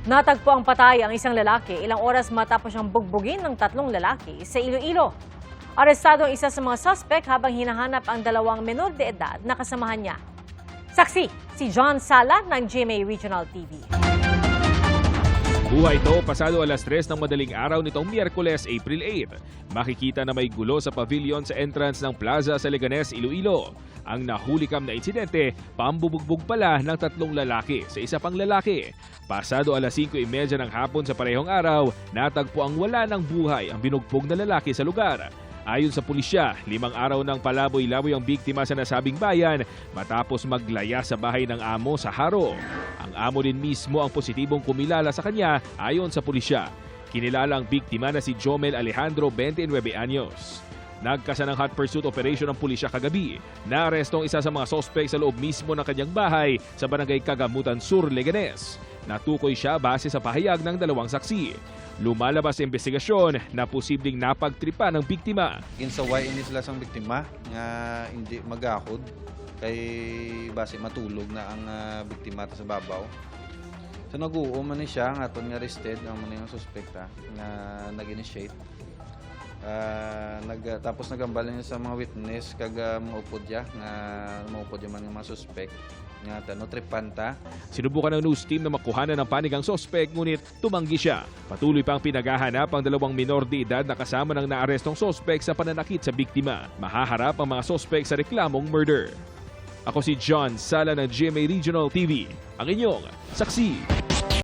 Natagpo ang patay ang isang lalaki ilang oras matapos siyang bugbugin ng 3 lalaki sa Iloilo. Arestado ang isa sa mga suspect habang hinahanap ang 2 menor de edad na kasamahan niya. Saksi, si John Sala ng GMA Regional TV. Buhay ito pasado alas 3 ng madaling araw nitong Miyerkules, April 8. Makikita na may gulo sa pavilion sa entrance ng plaza sa Leganes, Iloilo. Ang nahulikam na insidente, pambubugbog pala ng 3 lalaki sa isa pang lalaki. Pasado alas 5:30 ng hapon sa parehong araw, natagpo ang wala ng buhay ang binugbog na lalaki sa lugar. Ayon sa pulisya, 5 araw ng palaboy-laboy ang biktima sa nasabing bayan matapos maglaya sa bahay ng amo sa Haro. Ang amo din mismo ang positibong kumilala sa kanya ayon sa pulisya. Kinilala ang biktima na si Jomel Alejandro, 29 anyos. Nagkasa ng hot pursuit operation ng pulisya kagabi. Naaresto ang isa sa mga sospek sa loob mismo ng kanyang bahay sa barangay Kagamutan Sur, Leganes. Natukoy siya base sa pahayag ng 2 saksi. Lumalabas sa investigasyon na posibleng napagtripa ng biktima. Ginsaway ini sila sang biktima nga hindi magakod kay base matulog na ang biktima ta sa babaw. So nag-uo man ni siya nga aton nga arrested ang man yung suspekta nga nag-initiate. Tapos nagambal niya sa mga witness kag mga upod niya nga maupod man yung mga suspect nga tripanta. Sinubukan ng news team na makuhanan ng panig ang sospek ngunit tumanggi siya. Patuloy pang pinaghahanap ang 2 minor de edad na kasama ng naarestong sospek sa pananakit sa biktima. Mahaharap ang mga sospek sa reklamong murder. Ako si John Sala ng GMA Regional TV, ang inyong saksi.